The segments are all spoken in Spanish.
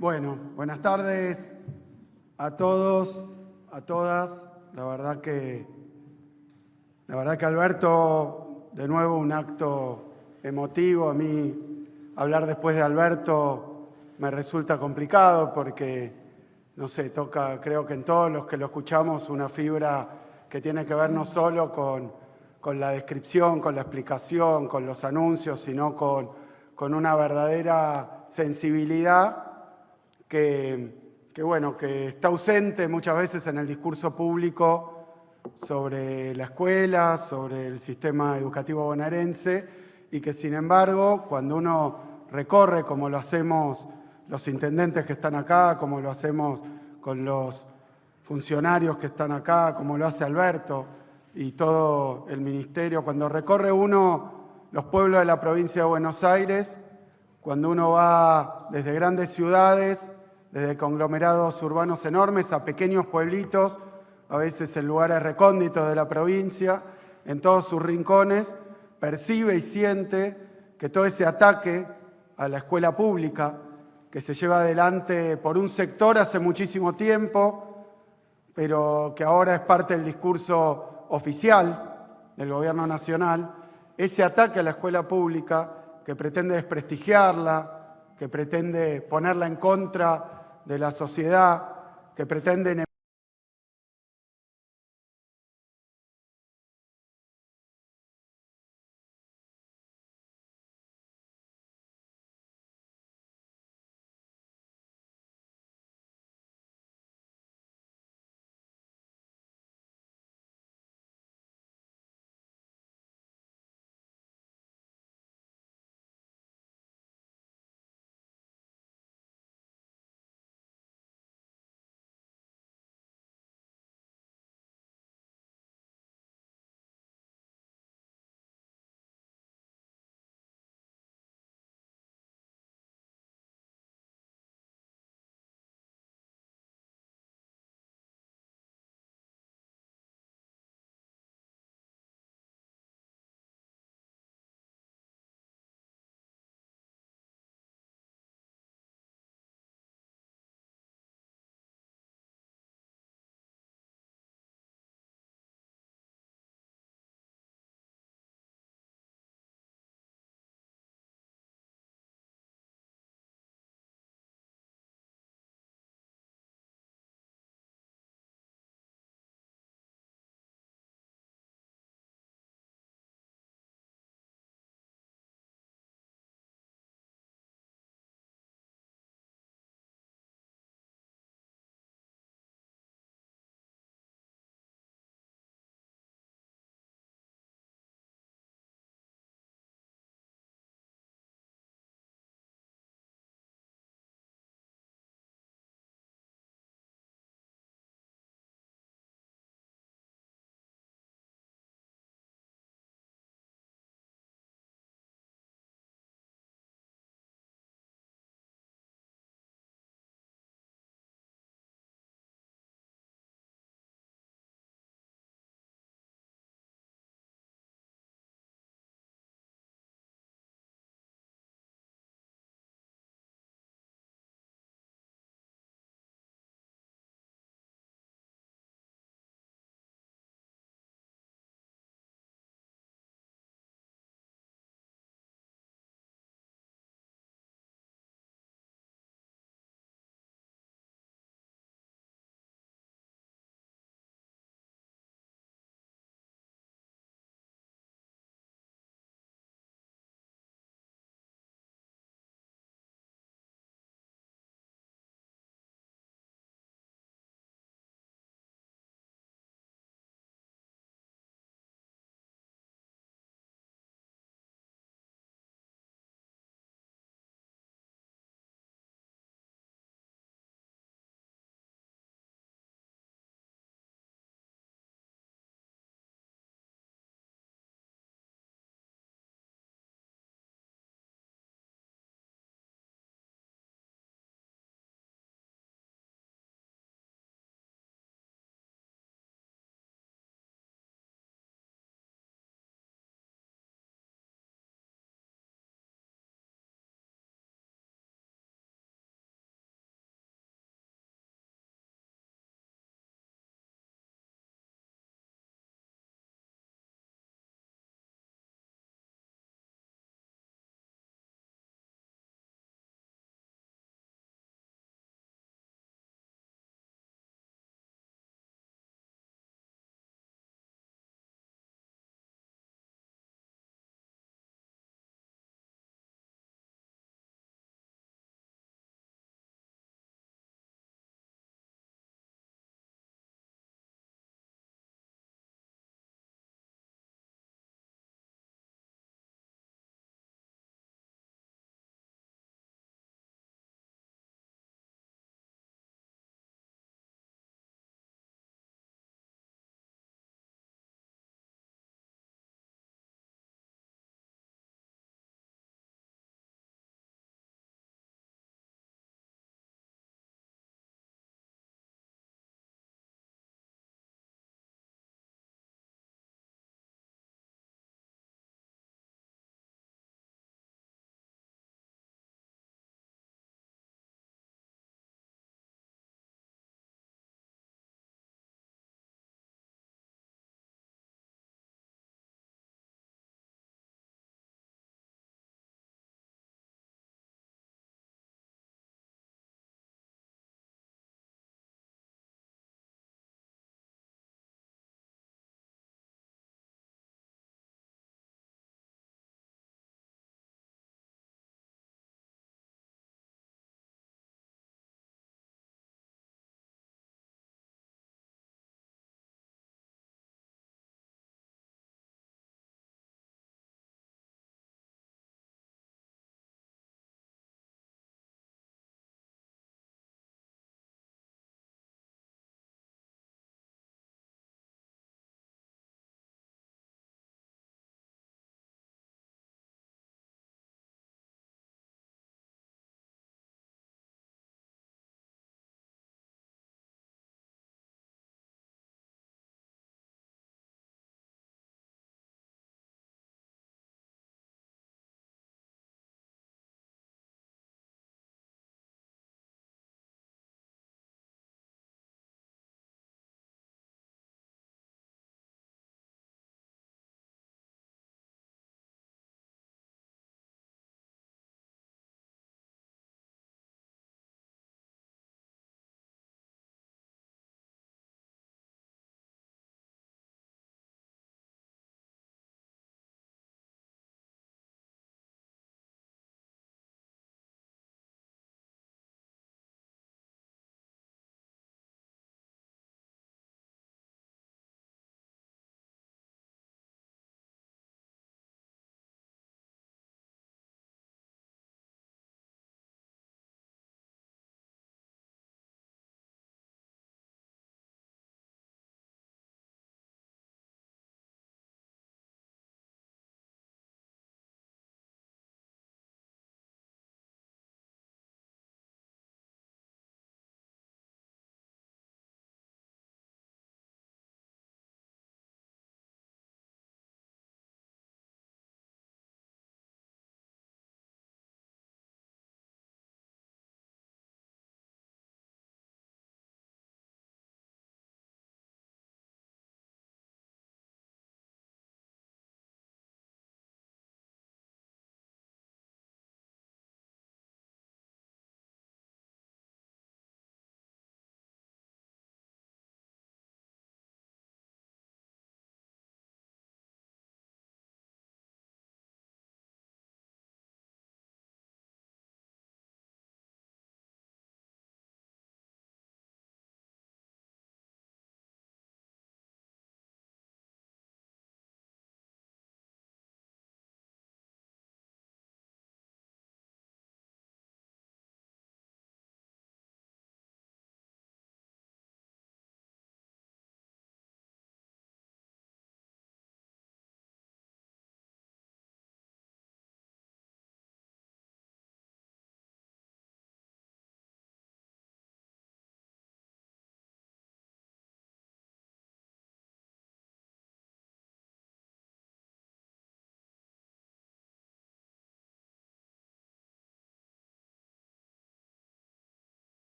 Bueno, buenas tardes a todos, a todas. La verdad que Alberto, de nuevo un acto emotivo. A mí hablar después de Alberto me resulta complicado porque, no sé, toca, creo que en todos los que lo escuchamos, una fibra que tiene que ver no solo con la descripción, con la explicación, con los anuncios, sino con una verdadera sensibilidad que está ausente muchas veces en el discurso público sobre la escuela, sobre el sistema educativo bonaerense, y que sin embargo, cuando uno recorre, como lo hacemos los intendentes que están acá, como lo hacemos con los funcionarios que están acá, como lo hace Alberto y todo el ministerio, cuando recorre uno los pueblos de la provincia de Buenos Aires, cuando uno va desde grandes ciudades, desde conglomerados urbanos enormes a pequeños pueblitos, a veces en lugares recónditos de la provincia, en todos sus rincones, percibe y siente que todo ese ataque a la escuela pública, que se lleva adelante por un sector hace muchísimo tiempo, pero que ahora es parte del discurso oficial del gobierno nacional, ese ataque a la escuela pública que pretende desprestigiarla, que pretende ponerla en contra de la sociedad, que pretende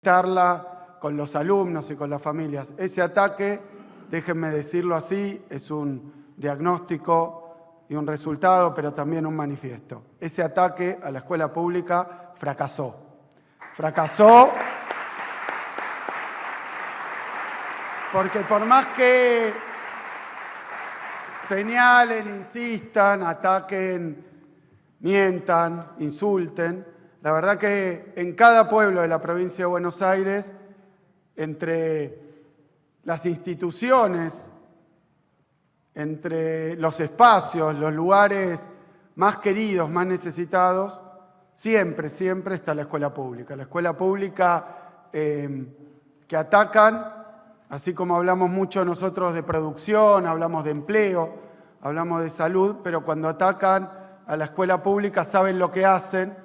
con los alumnos y con las familias. Ese ataque, déjenme decirlo así, es un diagnóstico y un resultado, pero también un manifiesto. Ese ataque a la escuela pública fracasó. Fracasó porque por más que señalen, insistan, ataquen, mientan, insulten, la verdad que en cada pueblo de la provincia de Buenos Aires, entre las instituciones, entre los espacios, los lugares más queridos, más necesitados, siempre está la escuela pública. La escuela pública que atacan, así como hablamos mucho nosotros de producción, hablamos de empleo, hablamos de salud, pero cuando atacan a la escuela pública saben lo que hacen,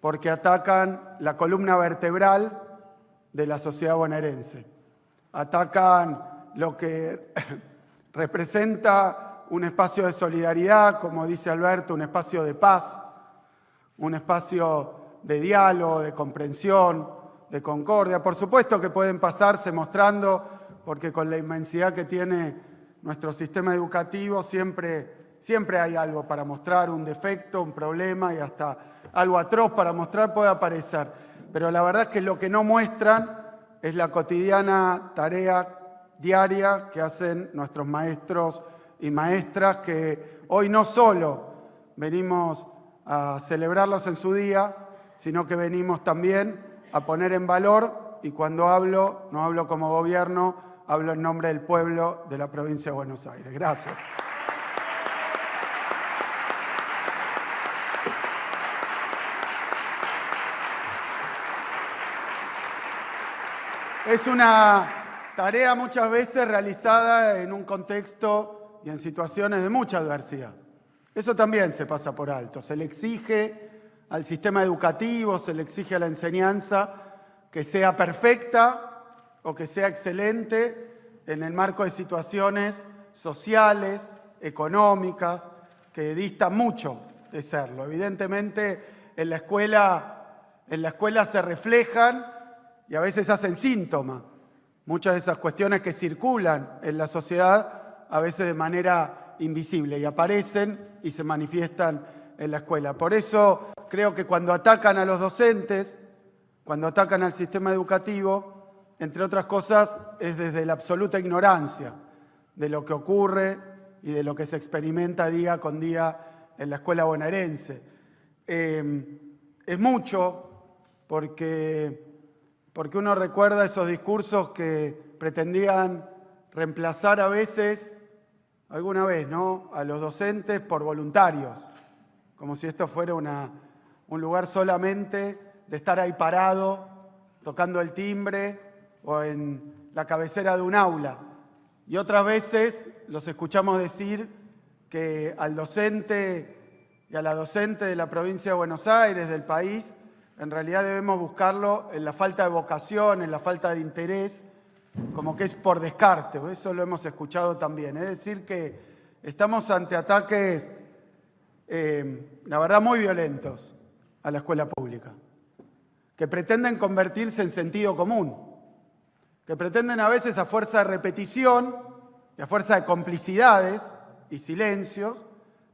porque atacan la columna vertebral de la sociedad bonaerense. Atacan lo que representa un espacio de solidaridad, como dice Alberto, un espacio de paz, un espacio de diálogo, de comprensión, de concordia. Por supuesto que pueden pasarse mostrando, porque con la inmensidad que tiene nuestro sistema educativo siempre hay algo para mostrar, un defecto, un problema y hasta algo atroz para mostrar puede aparecer. Pero la verdad es que lo que no muestran es la cotidiana tarea diaria que hacen nuestros maestros y maestras, que hoy no solo venimos a celebrarlos en su día, sino que venimos también a poner en valor, y cuando hablo, no hablo como gobierno, hablo en nombre del pueblo de la provincia de Buenos Aires. Gracias. Es una tarea muchas veces realizada en un contexto y en situaciones de mucha adversidad. Eso también se pasa por alto. Se le exige al sistema educativo, se le exige a la enseñanza que sea perfecta o que sea excelente en el marco de situaciones sociales, económicas, que distan mucho de serlo. Evidentemente, en la escuela se reflejan y a veces hacen síntoma muchas de esas cuestiones que circulan en la sociedad, a veces de manera invisible, y aparecen y se manifiestan en la escuela. Por eso creo que cuando atacan a los docentes, cuando atacan al sistema educativo, entre otras cosas, es desde la absoluta ignorancia de lo que ocurre y de lo que se experimenta día con día en la escuela bonaerense. Es mucho porque uno recuerda esos discursos que pretendían reemplazar a veces, alguna vez, ¿no?, a los docentes por voluntarios, como si esto fuera un lugar solamente de estar ahí parado, tocando el timbre o en la cabecera de un aula. Y otras veces los escuchamos decir que al docente y a la docente de la provincia de Buenos Aires, del país, en realidad debemos buscarlo en la falta de vocación, en la falta de interés, como que es por descarte. Eso lo hemos escuchado también. Es decir, que estamos ante ataques, la verdad, muy violentos a la escuela pública, que pretenden convertirse en sentido común, que pretenden a veces a fuerza de repetición y a fuerza de complicidades y silencios,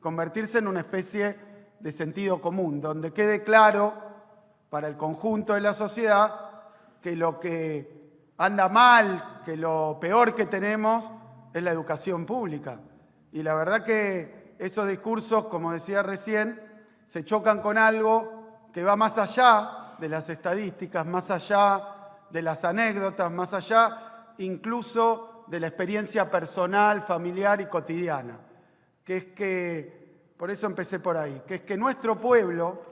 convertirse en una especie de sentido común, donde quede claro para el conjunto de la sociedad que lo que anda mal, que lo peor que tenemos es la educación pública. Y la verdad que esos discursos, como decía recién, se chocan con algo que va más allá de las estadísticas, más allá de las anécdotas, más allá incluso de la experiencia personal, familiar y cotidiana, que es que, por eso empecé por ahí, que es que nuestro pueblo,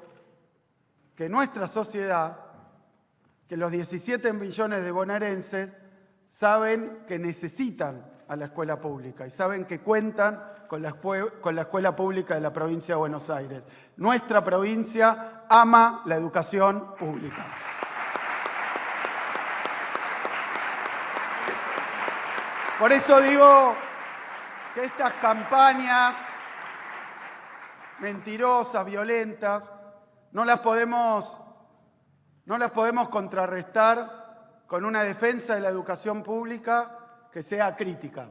que nuestra sociedad, que los 17 millones de bonaerenses saben que necesitan a la escuela pública y saben que cuentan con la escuela pública de la provincia de Buenos Aires. Nuestra provincia ama la educación pública. Por eso digo que estas campañas mentirosas, violentas, no las podemos contrarrestar con una defensa de la educación pública que sea crítica.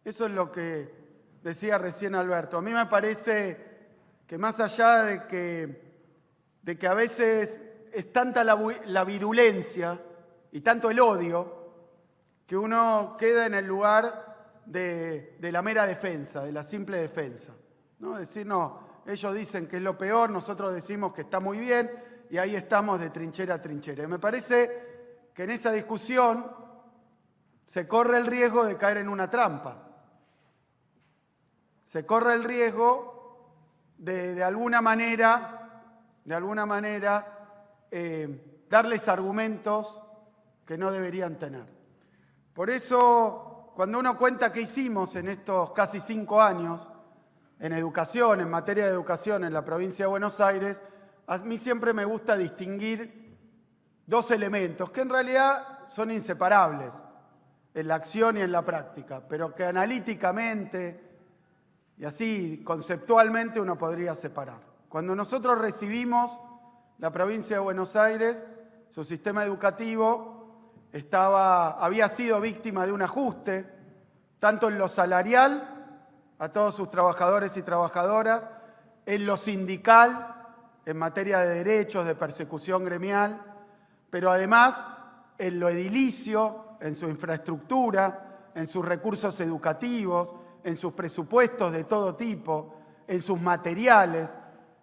Eso es lo que decía recién Alberto. A mí me parece que más allá de que a veces es tanta la virulencia y tanto el odio, que uno queda en el lugar de la mera defensa, de la simple defensa, ¿no? Decir, no, ellos dicen que es lo peor, nosotros decimos que está muy bien, y ahí estamos de trinchera a trinchera. Y me parece que en esa discusión se corre el riesgo de caer en una trampa. Se corre el riesgo de alguna manera, darles argumentos que no deberían tener. Por eso, cuando uno cuenta qué hicimos en estos casi 5 años en educación, en materia de educación en la provincia de Buenos Aires, a mí siempre me gusta distinguir 2 elementos que en realidad son inseparables en la acción y en la práctica, pero que analíticamente y así conceptualmente uno podría separar. Cuando nosotros recibimos la provincia de Buenos Aires, su sistema educativo había sido víctima de un ajuste, tanto en lo salarial, a todos sus trabajadores y trabajadoras, en lo sindical, en materia de derechos, de persecución gremial, pero además en lo edilicio, en su infraestructura, en sus recursos educativos, en sus presupuestos de todo tipo, en sus materiales,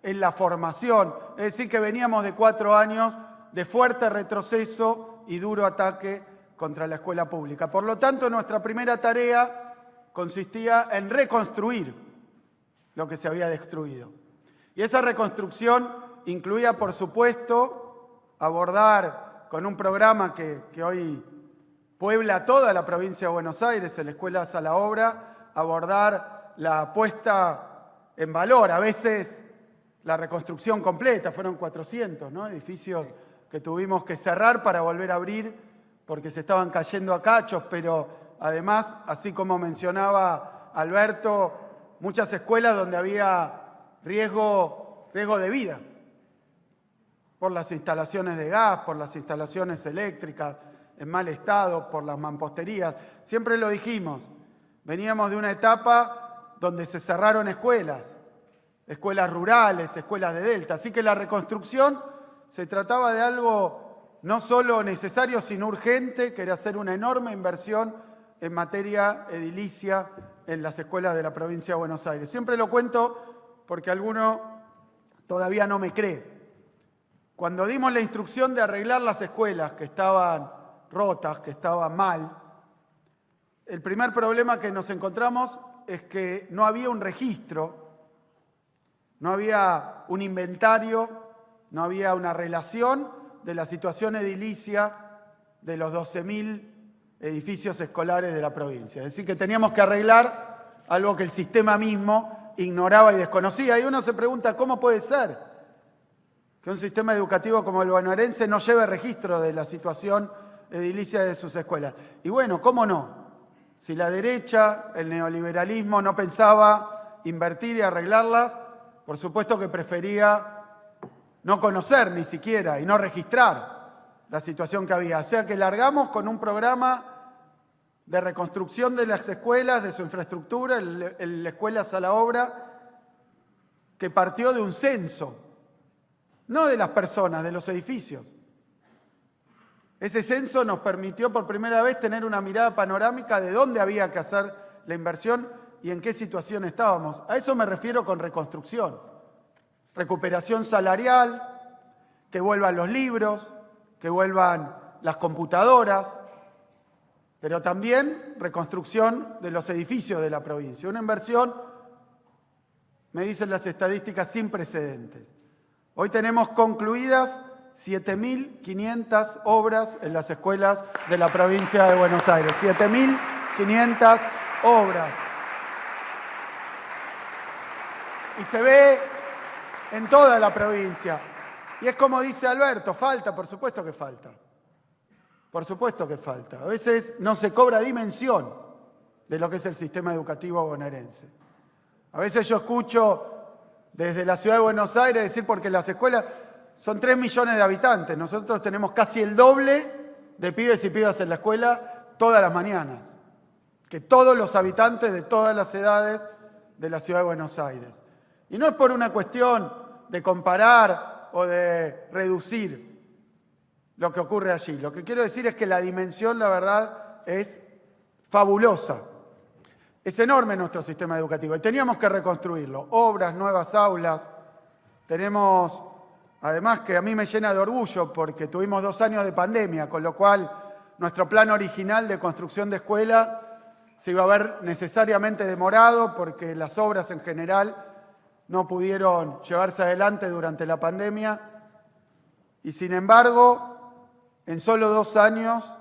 en la formación. Es decir, que veníamos de 4 años de fuerte retroceso y duro ataque contra la escuela pública. Por lo tanto, nuestra primera tarea consistía en reconstruir lo que se había destruido. Y esa reconstrucción incluía, por supuesto, abordar con un programa que hoy puebla toda la provincia de Buenos Aires, el Escuelas a la Obra, abordar la puesta en valor, a veces la reconstrucción completa, fueron 400, ¿no? Edificios que tuvimos que cerrar para volver a abrir porque se estaban cayendo a cachos, pero además, así como mencionaba Alberto, muchas escuelas donde había riesgo de vida por las instalaciones de gas, por las instalaciones eléctricas en mal estado, por las mamposterías. Siempre lo dijimos, veníamos de una etapa donde se cerraron escuelas rurales, escuelas de Delta, así que la reconstrucción se trataba de algo no solo necesario, sino urgente, que era hacer una enorme inversión en materia edilicia en las escuelas de la provincia de Buenos Aires. Siempre lo cuento porque alguno todavía no me cree. Cuando dimos la instrucción de arreglar las escuelas que estaban rotas, que estaban mal, el primer problema que nos encontramos es que no había un registro, no había un inventario, no había una relación de la situación edilicia de los 12.000 edificios escolares de la provincia. Es decir, que teníamos que arreglar algo que el sistema mismo ignoraba y desconocía. Y uno se pregunta, ¿cómo puede ser que un sistema educativo como el bonaerense no lleve registro de la situación edilicia de sus escuelas? Y bueno, ¿cómo no? Si la derecha, el neoliberalismo, no pensaba invertir y arreglarlas, por supuesto que prefería no conocer ni siquiera y no registrar la situación que había. O sea que largamos con un programa de reconstrucción de las escuelas, de su infraestructura, el Escuelas a la Obra, que partió de un censo, no de las personas, de los edificios. Ese censo nos permitió por primera vez tener una mirada panorámica de dónde había que hacer la inversión y en qué situación estábamos. A eso me refiero con reconstrucción. Recuperación salarial, que vuelvan los libros, que vuelvan las computadoras, pero también reconstrucción de los edificios de la provincia. Una inversión, me dicen las estadísticas, sin precedentes. Hoy tenemos concluidas 7.500 obras en las escuelas de la provincia de Buenos Aires. 7.500 obras. Y se ve en toda la provincia. Y es como dice Alberto, falta, por supuesto que falta. Por supuesto que falta. A veces no se cobra dimensión de lo que es el sistema educativo bonaerense. A veces yo escucho desde la ciudad de Buenos Aires decir, porque las escuelas son 3 millones de habitantes, nosotros tenemos casi el doble de pibes y pibas en la escuela todas las mañanas, que todos los habitantes de todas las edades de la Ciudad de Buenos Aires. Y no es por una cuestión de comparar o de reducir lo que ocurre allí. Lo que quiero decir es que la dimensión, la verdad, es fabulosa. Es enorme nuestro sistema educativo y teníamos que reconstruirlo. Obras, nuevas aulas. Tenemos, además, que a mí me llena de orgullo porque tuvimos 2 años de pandemia, con lo cual nuestro plan original de construcción de escuela se iba a ver necesariamente demorado porque las obras en general no pudieron llevarse adelante durante la pandemia. Y sin embargo, en solo 2 años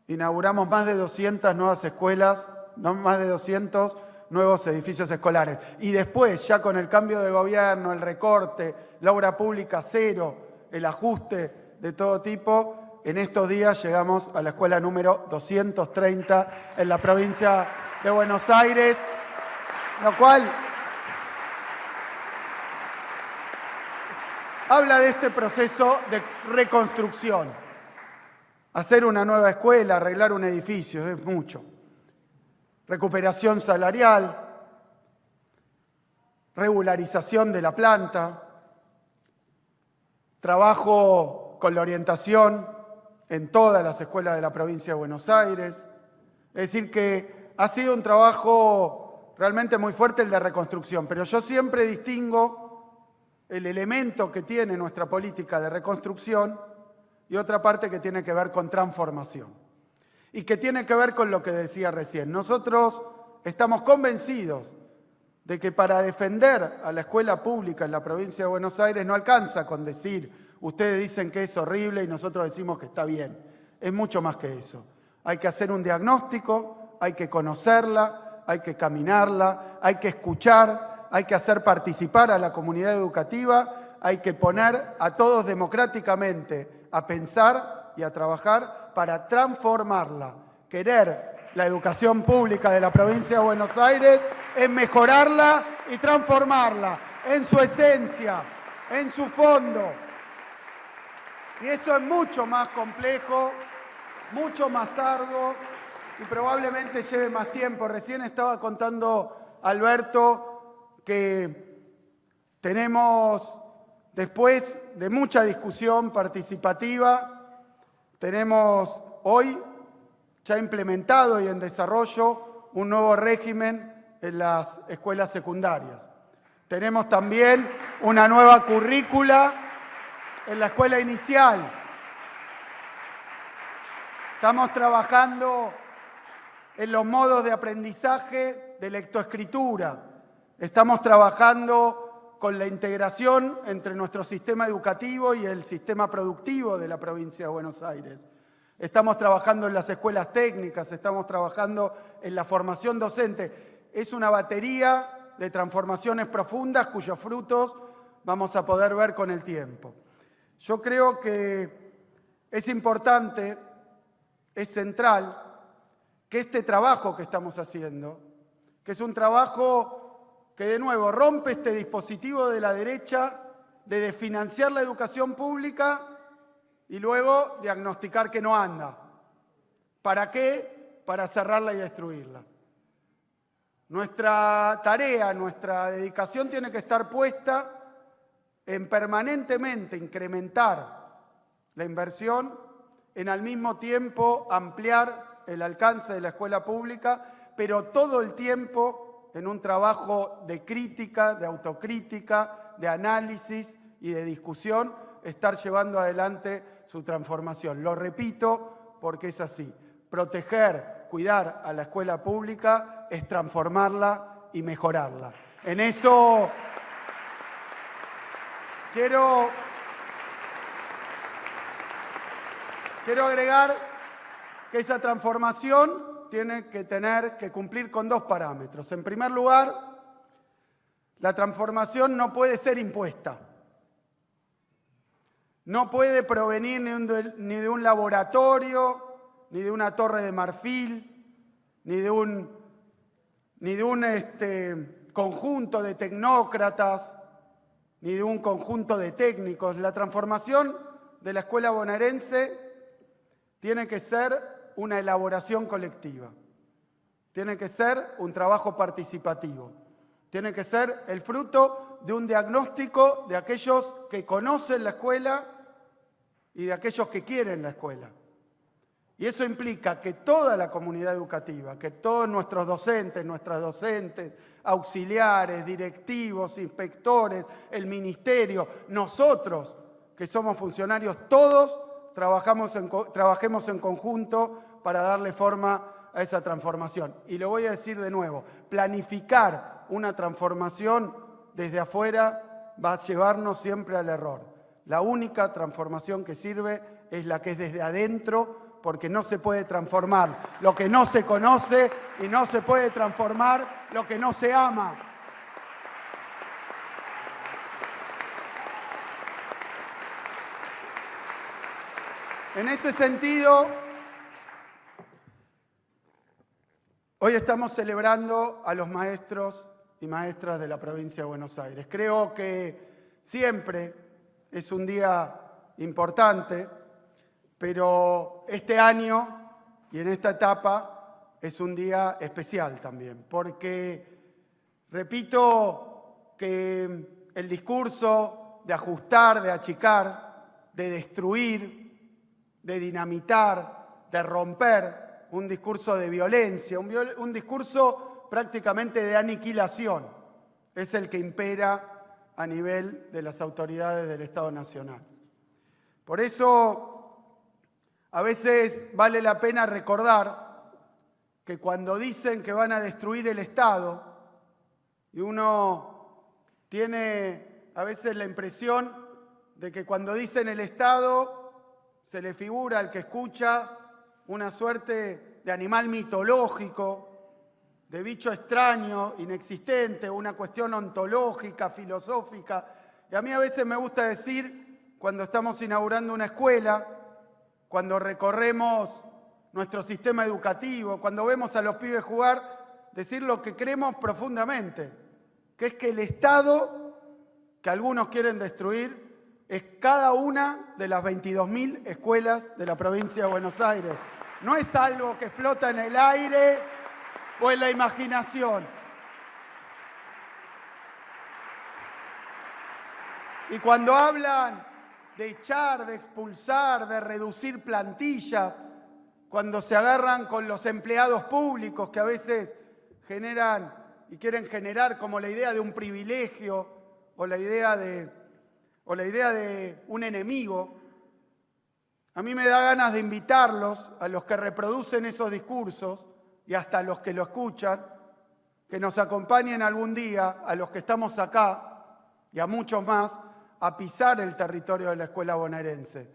inauguramos más de 200 nuevas escuelas, más de 200 nuevos edificios escolares. Y después, ya con el cambio de gobierno, el recorte, la obra pública cero, el ajuste de todo tipo, en estos días llegamos a la escuela número 230 en la provincia de Buenos Aires, lo cual habla de este proceso de reconstrucción. Hacer una nueva escuela, arreglar un edificio, es mucho. Recuperación salarial, regularización de la planta, trabajo con la orientación en todas las escuelas de la provincia de Buenos Aires. Es decir, que ha sido un trabajo realmente muy fuerte el de reconstrucción, pero yo siempre distingo el elemento que tiene nuestra política de reconstrucción y otra parte que tiene que ver con transformación. Y que tiene que ver con lo que decía recién. Nosotros estamos convencidos de que para defender a la escuela pública en la provincia de Buenos Aires no alcanza con decir, ustedes dicen que es horrible y nosotros decimos que está bien. Es mucho más que eso. Hay que hacer un diagnóstico, hay que conocerla, hay que caminarla, hay que escuchar, hay que hacer participar a la comunidad educativa, hay que poner a todos democráticamente a pensar y a trabajar para transformarla. Querer la educación pública de la provincia de Buenos Aires es mejorarla y transformarla en su esencia, en su fondo. Y eso es mucho más complejo, mucho más arduo y probablemente lleve más tiempo. Recién estaba contando Alberto que tenemos, después de mucha discusión participativa, tenemos hoy ya implementado y en desarrollo un nuevo régimen en las escuelas secundarias. Tenemos también una nueva currícula en la escuela inicial. Estamos trabajando en los modos de aprendizaje de lectoescritura. Estamos trabajando con la integración entre nuestro sistema educativo y el sistema productivo de la provincia de Buenos Aires. Estamos trabajando en las escuelas técnicas, estamos trabajando en la formación docente. Es una batería de transformaciones profundas cuyos frutos vamos a poder ver con el tiempo. Yo creo que es importante, es central, que este trabajo que estamos haciendo, que es un trabajo que de nuevo rompe este dispositivo de la derecha de desfinanciar la educación pública y luego diagnosticar que no anda. ¿Para qué? Para cerrarla y destruirla. Nuestra tarea, nuestra dedicación tiene que estar puesta en permanentemente incrementar la inversión, en al mismo tiempo ampliar el alcance de la escuela pública, pero todo el tiempo en un trabajo de crítica, de autocrítica, de análisis y de discusión, estar llevando adelante su transformación. Lo repito porque es así. Proteger, cuidar a la escuela pública es transformarla y mejorarla. En eso quiero agregar que esa transformación tiene que cumplir con 2 parámetros. En primer lugar, la transformación no puede ser impuesta. No puede provenir ni de un laboratorio, ni de una torre de marfil, ni de un conjunto de tecnócratas, ni de un conjunto de técnicos. La transformación de la escuela bonaerense tiene que ser una elaboración colectiva, tiene que ser un trabajo participativo, tiene que ser el fruto de un diagnóstico de aquellos que conocen la escuela y de aquellos que quieren la escuela. Y eso implica que toda la comunidad educativa, que todos nuestros docentes, nuestras docentes, auxiliares, directivos, inspectores, el ministerio, nosotros que somos funcionarios, todos trabajemos en conjunto para darle forma a esa transformación. Y lo voy a decir de nuevo, planificar una transformación desde afuera va a llevarnos siempre al error. La única transformación que sirve es la que es desde adentro, porque no se puede transformar lo que no se conoce y no se puede transformar lo que no se ama. En ese sentido, hoy estamos celebrando a los maestros y maestras de la provincia de Buenos Aires. Creo que siempre es un día importante, pero este año y en esta etapa es un día especial también, porque repito que el discurso de ajustar, de achicar, de destruir, de dinamitar, de romper, un discurso de violencia, un discurso prácticamente de aniquilación, es el que impera a nivel de las autoridades del Estado Nacional. Por eso, a veces vale la pena recordar que cuando dicen que van a destruir el Estado, y uno tiene a veces la impresión de que cuando dicen el Estado se le figura al que escucha una suerte de animal mitológico, de bicho extraño, inexistente, una cuestión ontológica, filosófica. Y a mí a veces me gusta decir, cuando estamos inaugurando una escuela, cuando recorremos nuestro sistema educativo, cuando vemos a los pibes jugar, decir lo que creemos profundamente, que es que el Estado que algunos quieren destruir es cada una de las 22.000 escuelas de la provincia de Buenos Aires. No es algo que flota en el aire o en la imaginación. Y cuando hablan de echar, de expulsar, de reducir plantillas, cuando se agarran con los empleados públicos que a veces generan y quieren generar como la idea de un privilegio o la idea de un enemigo, a mí me da ganas de invitarlos, a los que reproducen esos discursos y hasta a los que lo escuchan, que nos acompañen algún día, a los que estamos acá y a muchos más, a pisar el territorio de la escuela bonaerense.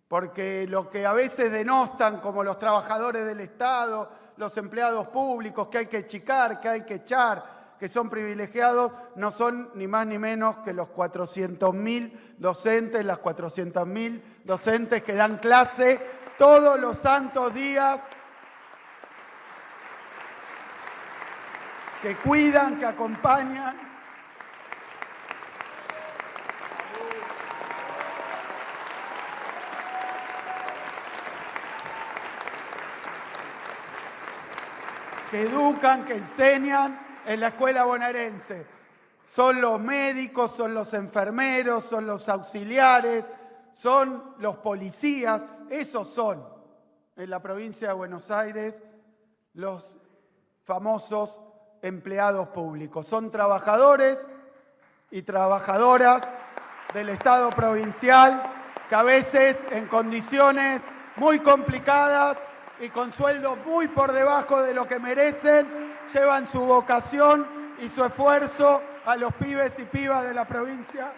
Porque lo que a veces denostan como los trabajadores del Estado, los empleados públicos, que hay que achicar, que hay que echar, que son privilegiados, no son ni más ni menos que los 400.000 docentes, las 400.000 docentes que dan clase todos los santos días, que cuidan, que acompañan. Que educan, que enseñan en la escuela bonaerense. Son los médicos, son los enfermeros, son los auxiliares, son los policías. Esos son, en la provincia de Buenos Aires, los famosos empleados públicos. Son trabajadores y trabajadoras del Estado provincial que a veces en condiciones muy complicadas y con sueldos muy por debajo de lo que merecen, llevan su vocación y su esfuerzo a los pibes y pibas de la provincia.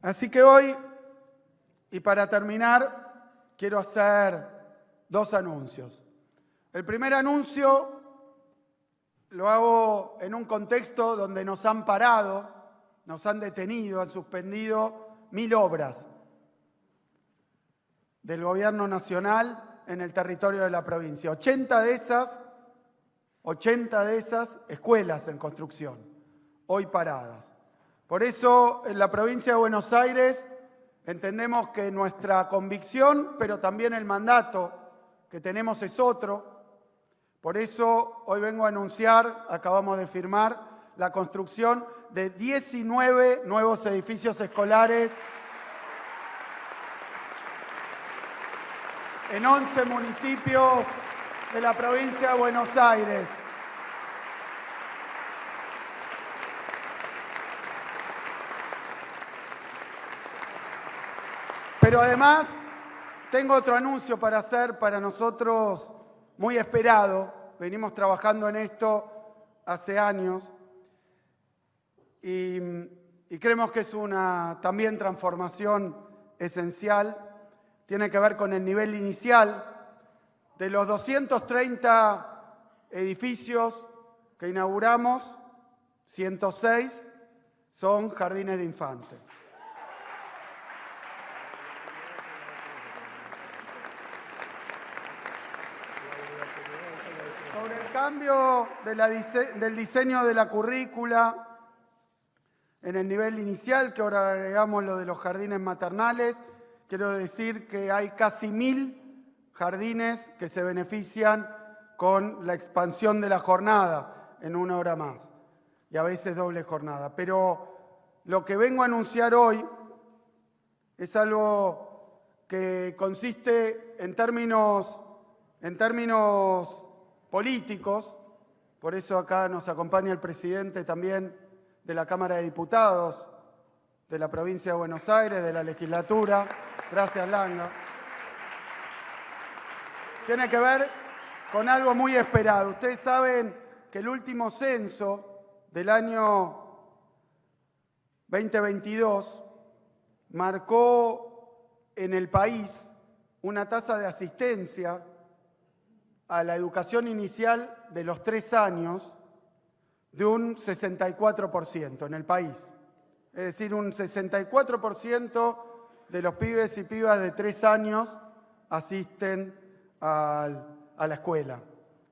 Así que hoy, y para terminar, quiero hacer dos anuncios. El primer anuncio lo hago en un contexto donde nos han parado, nos han detenido, han suspendido 1000 obras del gobierno nacional en el territorio de la provincia. 80 de esas 80 de esas escuelas en construcción, hoy paradas. Por eso, en la provincia de Buenos Aires, entendemos que nuestra convicción, pero también el mandato que tenemos es otro. Por eso, hoy vengo a anunciar, acabamos de firmar, la construcción de 19 nuevos edificios escolares en 11 municipios de la provincia de Buenos Aires. Pero además, tengo otro anuncio para hacer, para nosotros muy esperado. Venimos trabajando en esto hace años y creemos que es una también transformación esencial. Tiene que ver con el nivel inicial. De los 230 edificios que inauguramos, 106 son jardines de infantes. Sobre el cambio del diseño de la currícula en el nivel inicial, que ahora agregamos lo de los jardines maternales, quiero decir que hay casi 1000 jardines que se benefician con la expansión de la jornada en 1 hora más, y a veces doble jornada. Pero lo que vengo a anunciar hoy es algo que consiste en términos políticos. Por eso acá nos acompaña el presidente también de la Cámara de Diputados de la provincia de Buenos Aires, de la legislatura. Gracias, Langa. Tiene que ver con algo muy esperado. Ustedes saben que el último censo del año 2022 marcó en el país una tasa de asistencia a la educación inicial de los 3 años de un 64% en el país. Es decir, un 64% de los pibes y pibas de 3 años asisten a la escuela,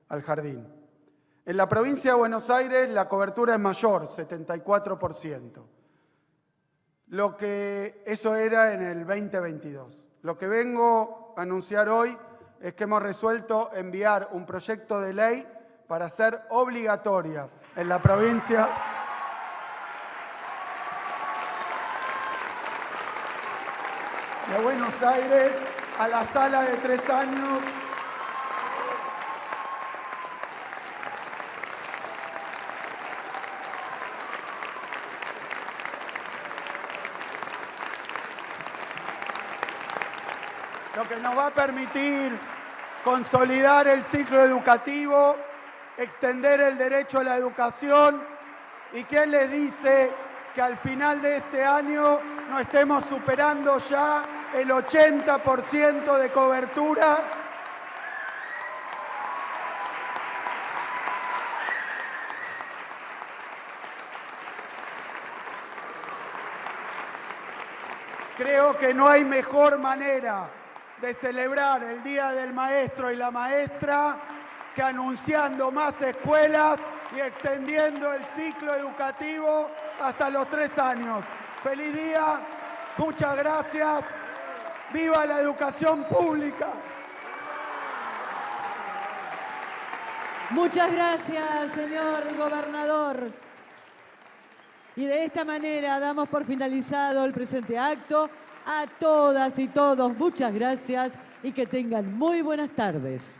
al jardín. En la provincia de Buenos Aires la cobertura es mayor, 74%. Eso era en el 2022. Lo que vengo a anunciar hoy es que hemos resuelto enviar un proyecto de ley para hacer obligatoria en la provincia de Buenos Aires a la sala de 3 años lo que nos va a permitir consolidar el ciclo educativo, extender el derecho a la educación. ¿Y quién les dice que al final de este año no estemos superando ya el 80% de cobertura? Creo que no hay mejor manera de celebrar el Día del Maestro y la Maestra que anunciando más escuelas y extendiendo el ciclo educativo hasta los 3 años. ¡Feliz día! Muchas gracias. ¡Viva la educación pública! Muchas gracias, señor gobernador. Y de esta manera damos por finalizado el presente acto. A todas y todos, muchas gracias y que tengan muy buenas tardes.